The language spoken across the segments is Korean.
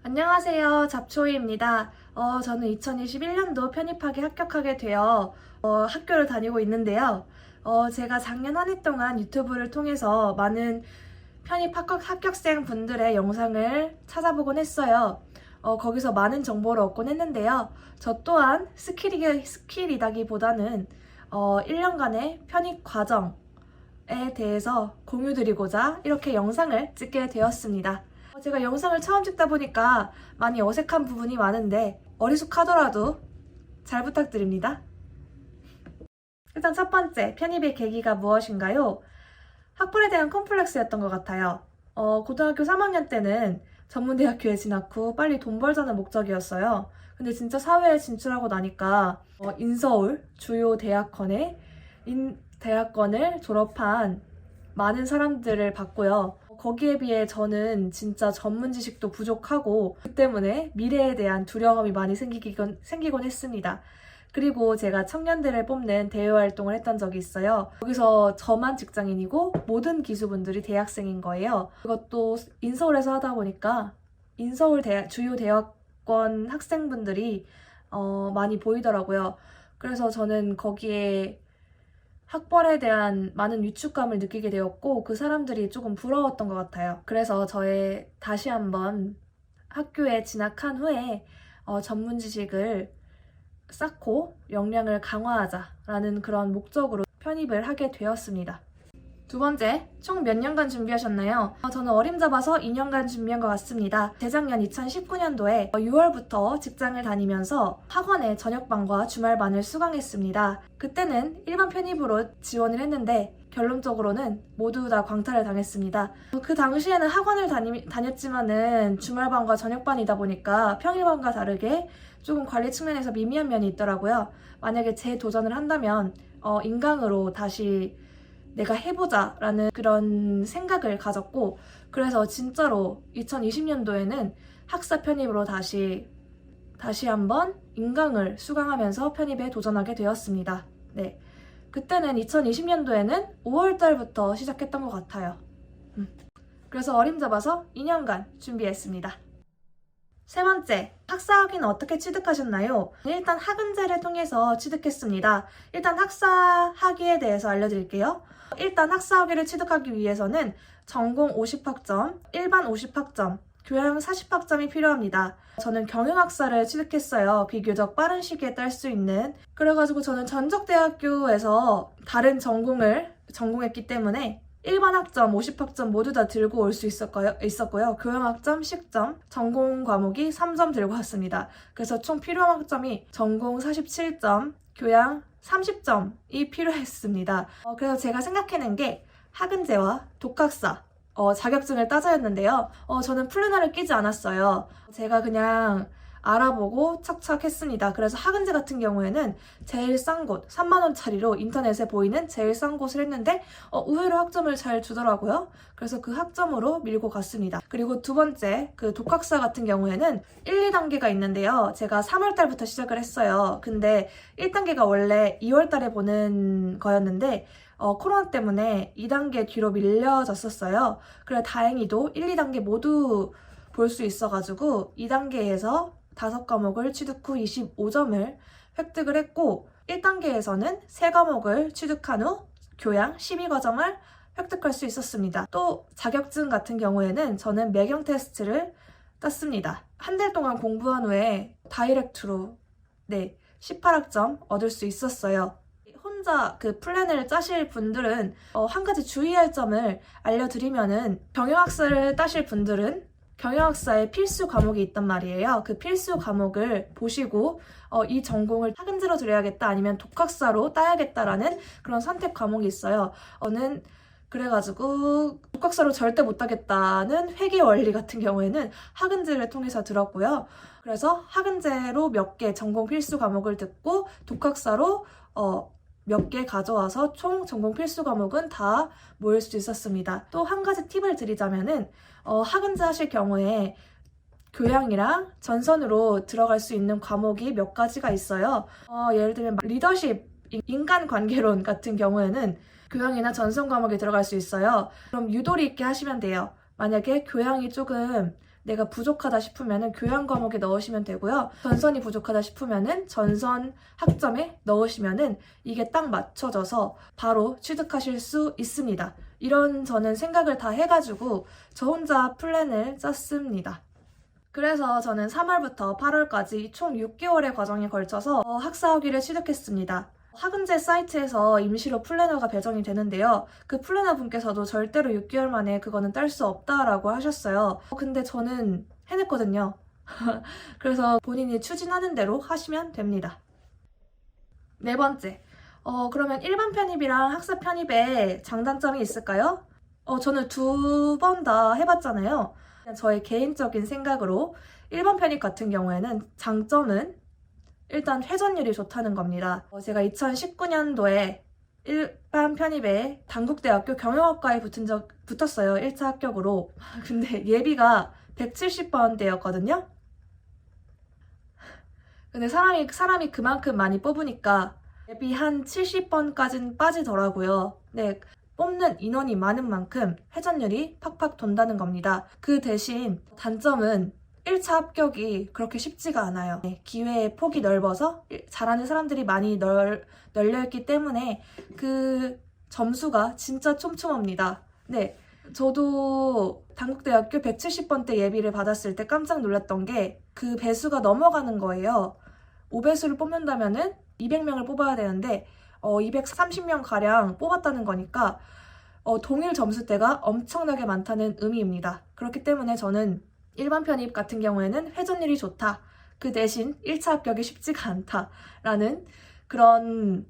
안녕하세요. 잡초이입니다. 저는 2021년도 편입학에 합격하게 되어 학교를 다니고 있는데요. 제가 작년 한 해 동안 유튜브를 통해서 많은 합격생 분들의 영상을 찾아보곤 했어요. 거기서 많은 정보를 얻곤 했는데요. 저 또한 스킬이라기보다는 1년간의 편입 과정에 대해서 공유드리고자 이렇게 영상을 찍게 되었습니다. 제가 영상을 처음 찍다 보니까 많이 어색한 부분이 많은데 어리숙하더라도 잘 부탁드립니다. 일단 첫 번째, 편입의 계기가 무엇인가요? 학벌에 대한 컴플렉스였던 것 같아요. 고등학교 3학년 때는 전문대학교에 진학 후 빨리 돈 벌자는 목적이었어요. 근데 진짜 사회에 진출하고 나니까 인서울 주요 대학원을 졸업한 많은 사람들을 봤고요. 거기에 비해 저는 진짜 전문 지식도 부족하고 그 때문에 미래에 대한 두려움이 많이 생기곤 했습니다. 그리고 제가 청년들을 뽑는 대외 활동을 했던 적이 있어요. 거기서 저만 직장인이고 모든 기수분들이 대학생인 거예요. 그것도 인서울에서 하다 보니까 주요 대학원 학생분들이 많이 보이더라고요. 그래서 저는 거기에 학벌에 대한 많은 위축감을 느끼게 되었고 그 사람들이 조금 부러웠던 것 같아요. 그래서 다시 한번 학교에 진학한 후에 전문 지식을 쌓고 역량을 강화하자라는 그런 목적으로 편입을 하게 되었습니다. 두 번째, 총 몇 년간 준비하셨나요? 저는 어림잡아서 2년간 준비한 것 같습니다. 재작년 2019년도에 6월부터 직장을 다니면서 학원의 저녁반과 주말반을 수강했습니다. 그때는 일반 편입으로 지원을 했는데 결론적으로는 모두 다 광탈을 당했습니다. 그 당시에는 학원을 다녔지만은 주말반과 저녁반이다 보니까 평일반과 다르게 조금 관리 측면에서 미미한 면이 있더라고요. 만약에 재도전을 한다면 인강으로 다시 내가 해보자 라는 그런 생각을 가졌고, 그래서 진짜로 2020년도에는 학사 편입으로 다시 한번 인강을 수강하면서 편입에 도전하게 되었습니다. 네. 그때는 2020년도에는 5월달부터 시작했던 것 같아요. 그래서 어림잡아서 2년간 준비했습니다. 세 번째, 학사학위는 어떻게 취득하셨나요? 일단 학은제를 통해서 취득했습니다. 일단 학사학위에 대해서 알려드릴게요. 일단 학사학위를 취득하기 위해서는 전공 50학점, 일반 50학점, 교양 40학점이 필요합니다. 저는 경영학사를 취득했어요. 비교적 빠른 시기에 딸 수 있는. 그래가지고 저는 전적대학교에서 다른 전공했기 때문에 일반 학점, 50학점 모두 다 들고 올 수 있었고요. 교양학점 10점, 전공 과목이 3점 들고 왔습니다. 그래서 총 필요한 학점이 전공 47점, 교양 30점이 필요했습니다. 그래서 제가 생각해낸 게 학은제와 독학사 자격증을 따자였는데요. 저는 플래너를 끼지 않았어요. 제가 그냥 알아보고 착착 했습니다. 그래서 학은제 같은 경우에는 제일 싼 곳, 3만원짜리로 인터넷에 보이는 제일 싼 곳을 했는데 의외로 학점을 잘 주더라고요. 그래서 그 학점으로 밀고 갔습니다. 그리고 두 번째, 그 독학사 같은 경우에는 1, 2단계가 있는데요. 제가 3월달부터 시작을 했어요. 근데 1단계가 원래 2월달에 보는 거였는데 코로나 때문에 2단계 뒤로 밀려졌었어요. 그래 다행히도 1, 2단계 모두 볼 수 있어가지고 2단계에서 5과목을 취득 후 25점을 획득을 했고 1단계에서는 3과목을 취득한 후 교양 12과정을 획득할 수 있었습니다. 또 자격증 같은 경우에는 저는 매경 테스트를 땄습니다. 한 달 동안 공부한 후에 다이렉트로 18학점 얻을 수 있었어요. 혼자 그 플랜을 짜실 분들은 한 가지 주의할 점을 알려드리면은 경영학사를 따실 분들은 경영학사에 필수 과목이 있단 말이에요. 그 필수 과목을 보시고 이 전공을 학은제로 들여야겠다 아니면 독학사로 따야겠다라는 그런 선택 과목이 있어요. 저는 그래가지고 독학사로 절대 못하겠다는 회계 원리 같은 경우에는 학은제를 통해서 들었고요. 그래서 학은제로 몇 개 전공 필수 과목을 듣고 독학사로 몇 개 가져와서 총 전공 필수 과목은 다 모일 수 있었습니다. 또 한 가지 팁을 드리자면은 학은제 하실 경우에 교양이랑 전선으로 들어갈 수 있는 과목이 몇 가지가 있어요. 예를 들면 리더십, 인간관계론 같은 경우에는 교양이나 전선 과목에 들어갈 수 있어요. 그럼 유도리 있게 하시면 돼요. 만약에 교양이 조금 내가 부족하다 싶으면은 교양 과목에 넣으시면 되고요. 전선이 부족하다 싶으면은 전선 학점에 넣으시면은 이게 딱 맞춰져서 바로 취득하실 수 있습니다. 이런 저는 생각을 다 해가지고 저 혼자 플랜을 짰습니다. 그래서 저는 3월부터 8월까지 총 6개월의 과정에 걸쳐서 학사학위를 취득했습니다. 학은제 사이트에서 임시로 플래너가 배정이 되는데요. 그 플래너 분께서도 절대로 6개월 만에 그거는 딸 수 없다라고 하셨어요. 근데 저는 해냈거든요. 그래서 본인이 추진하는 대로 하시면 됩니다. 네 번째, 그러면 일반 편입이랑 학사 편입에 장단점이 있을까요? 저는 2번 다 해봤잖아요. 저의 개인적인 생각으로 일반 편입 같은 경우에는 장점은 일단 회전율이 좋다는 겁니다. 제가 2019년도에 일반 편입에 단국대학교 경영학과에 붙었어요. 1차 합격으로. 근데 예비가 170번대였거든요. 근데 사람이 그만큼 많이 뽑으니까 예비 한 70번까지는 빠지더라고요. 네, 뽑는 인원이 많은 만큼 회전율이 팍팍 돈다는 겁니다. 그 대신 단점은 1차 합격이 그렇게 쉽지가 않아요. 네, 기회의 폭이 넓어서 잘하는 사람들이 많이 널려있기 때문에 그 점수가 진짜 촘촘합니다. 네, 저도 단국대학교 170번대 예비를 받았을 때 깜짝 놀랐던 게 그 배수가 넘어가는 거예요. 5배수를 뽑는다면은 200명을 뽑아야 되는데 230명 가량 뽑았다는 거니까 동일 점수대가 엄청나게 많다는 의미입니다. 그렇기 때문에 저는 일반 편입 같은 경우에는 회전율이 좋다. 그 대신 1차 합격이 쉽지가 않다라는 그런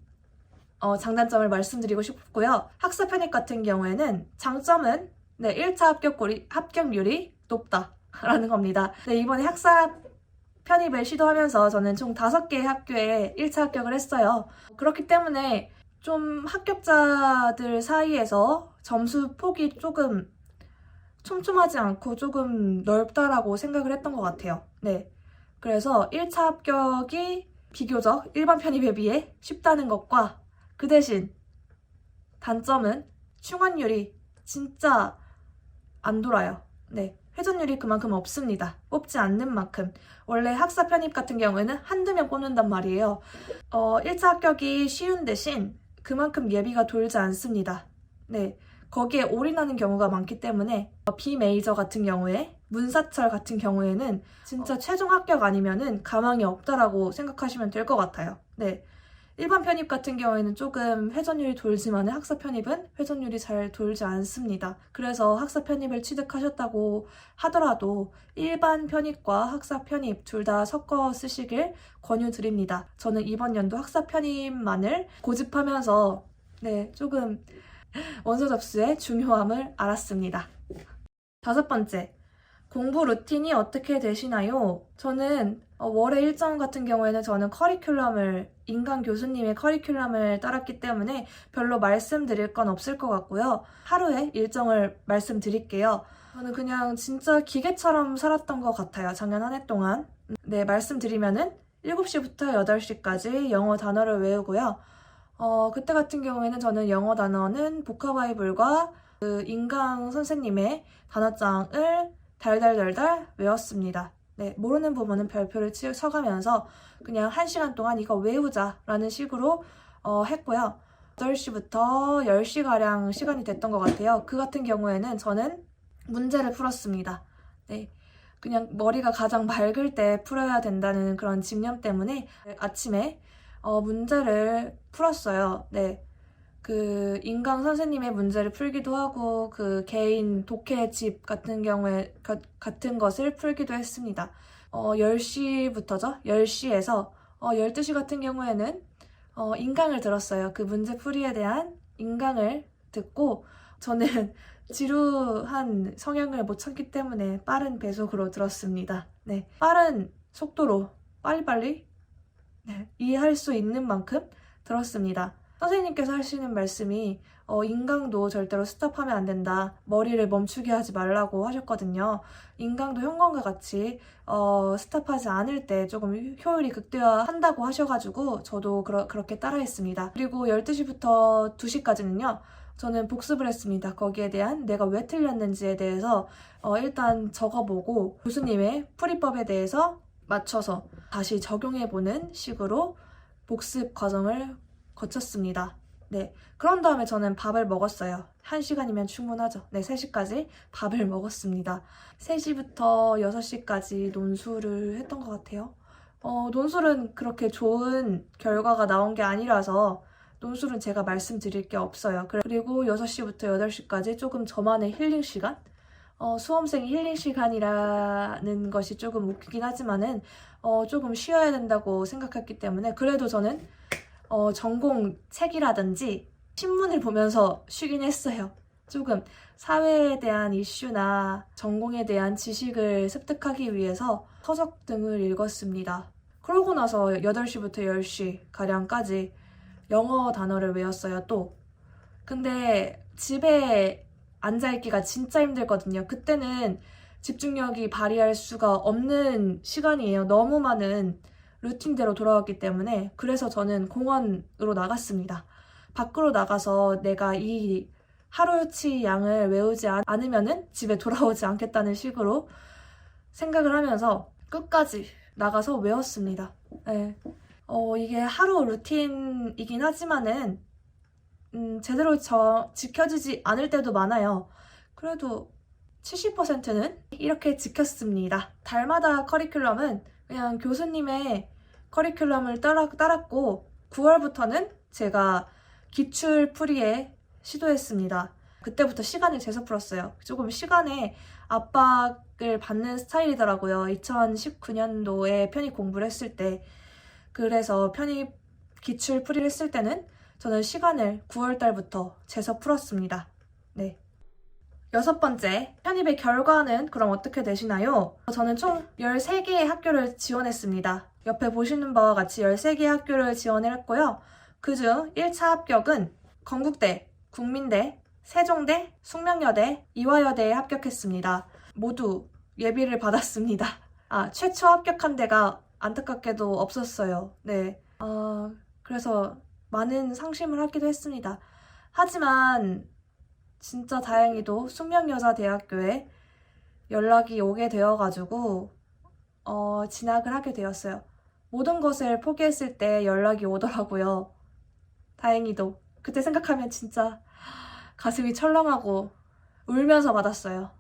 장단점을 말씀드리고 싶고요. 학사 편입 같은 경우에는 장점은 1차 합격률이 높다라는 겁니다. 네, 이번에 학사 편입을 시도하면서 저는 총 5개의 학교에 1차 합격을 했어요. 그렇기 때문에 좀 합격자들 사이에서 점수 폭이 조금 촘촘하지 않고 조금 넓다라고 생각을 했던 것 같아요. 네, 그래서 1차 합격이 비교적 일반 편입에 비해 쉽다는 것과 그 대신 단점은 충원율이 진짜 안 돌아요. 네, 회전율이 그만큼 없습니다. 뽑지 않는 만큼. 원래 학사 편입 같은 경우에는 한두 명 뽑는단 말이에요. 1차 합격이 쉬운 대신 그만큼 예비가 돌지 않습니다. 네, 거기에 올인하는 경우가 많기 때문에 비메이저 같은 경우에 문사철 같은 경우에는 진짜 최종 합격 아니면은 가망이 없다라고 생각하시면 될 것 같아요. 네, 일반 편입 같은 경우에는 조금 회전율이 돌지만 학사 편입은 회전율이 잘 돌지 않습니다. 그래서 학사 편입을 취득하셨다고 하더라도 일반 편입과 학사 편입 둘 다 섞어 쓰시길 권유드립니다. 저는 이번 연도 학사 편입만을 고집하면서 조금 원서 접수의 중요함을 알았습니다. 5번째, 공부 루틴이 어떻게 되시나요? 저는 월의 일정 같은 경우에는 저는 인강 교수님의 커리큘럼을 따랐기 때문에 별로 말씀드릴 건 없을 것 같고요. 하루의 일정을 말씀드릴게요. 저는 그냥 진짜 기계처럼 살았던 것 같아요. 작년 한 해 동안. 네, 말씀드리면은 7시부터 8시까지 영어 단어를 외우고요. 그때 같은 경우에는 저는 영어 단어는 보카바이블과 그 인강 선생님의 단어장을 달달달달 외웠습니다. 네, 모르는 부분은 별표를 쳐가면서 그냥 1시간 동안 이거 외우자라는 식으로 했고요. 8시부터 10시가량 시간이 됐던 것 같아요. 그 같은 경우에는 저는 문제를 풀었습니다. 네, 그냥 머리가 가장 맑을 때 풀어야 된다는 그런 집념 때문에 아침에 문제를 풀었어요. 네, 그 인강 선생님의 문제를 풀기도 하고 그 개인 독해집 같은 경우에 같은 것을 풀기도 했습니다. 10시부터죠. 10시에서 12시 같은 경우에는 인강을 들었어요. 그 문제 풀이에 대한 인강을 듣고 저는 지루한 성향을 못 참기 때문에 빠른 배속으로 들었습니다. 네, 빠른 속도로 빨리빨리 이해할 수 있는 만큼 들었습니다. 선생님께서 하시는 말씀이 인강도 절대로 스톱하면 안 된다. 머리를 멈추게 하지 말라고 하셨거든요. 인강도 현관과 같이 스톱하지 않을 때 조금 효율이 극대화한다고 하셔가지고 저도 그렇게 따라했습니다. 그리고 12시부터 2시까지는요. 저는 복습을 했습니다. 거기에 대한 내가 왜 틀렸는지에 대해서 일단 적어보고 교수님의 풀이법에 대해서 맞춰서 다시 적용해보는 식으로 복습 과정을 거쳤습니다. 네, 그런 다음에 저는 밥을 먹었어요. 1시간이면 충분하죠. 네, 3시까지 밥을 먹었습니다. 3시부터 6시까지 논술을 했던 것 같아요. 논술은 그렇게 좋은 결과가 나온 게 아니라서 논술은 제가 말씀드릴 게 없어요. 그리고 6시부터 8시까지 조금 저만의 힐링 시간? 수험생이 힐링 시간이라는 것이 조금 웃기긴 하지만은 조금 쉬어야 된다고 생각했기 때문에 그래도 저는 전공 책이라든지 신문을 보면서 쉬긴 했어요. 조금 사회에 대한 이슈나 전공에 대한 지식을 습득하기 위해서 서적 등을 읽었습니다. 그러고 나서 8시부터 10시 가량까지 영어 단어를 외웠어요, 또. 근데 집에 앉아있기가 진짜 힘들거든요. 그때는 집중력이 발휘할 수가 없는 시간이에요. 너무 많은 루틴대로 돌아왔기 때문에. 그래서 저는 공원으로 나갔습니다. 밖으로 나가서 내가 이 하루치 양을 외우지 않으면은 집에 돌아오지 않겠다는 식으로 생각을 하면서 끝까지 나가서 외웠습니다. 네. 이게 하루 루틴이긴 하지만은 제대로 지켜지지 않을 때도 많아요. 그래도 70%는 이렇게 지켰습니다. 달마다 커리큘럼은 그냥 교수님의 커리큘럼을 따랐고 9월부터는 제가 기출풀이에 시도했습니다. 그때부터 시간을 재서 풀었어요. 조금 시간에 압박을 받는 스타일이더라고요. 2019년도에 편입 공부를 했을 때. 그래서 편입 기출풀이를 했을 때는 저는 시간을 9월달부터 재서 풀었습니다. 네. 6번째, 편입의 결과는 그럼 어떻게 되시나요? 저는 총 13개의 학교를 지원했습니다. 옆에 보시는 바와 같이 13개의 학교를 지원을 했고요. 그중 1차 합격은 건국대, 국민대, 세종대, 숙명여대, 이화여대에 합격했습니다. 모두 예비를 받았습니다. 최초 합격한 데가 안타깝게도 없었어요. 네. 그래서 많은 상심을 하기도 했습니다. 하지만 진짜 다행히도 숙명여자대학교에 연락이 오게 되어가지고 진학을 하게 되었어요. 모든 것을 포기했을 때 연락이 오더라고요. 다행히도. 그때 생각하면 진짜 가슴이 철렁하고 울면서 받았어요.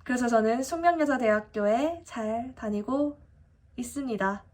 그래서 저는 숙명여자대학교에 잘 다니고 있습니다.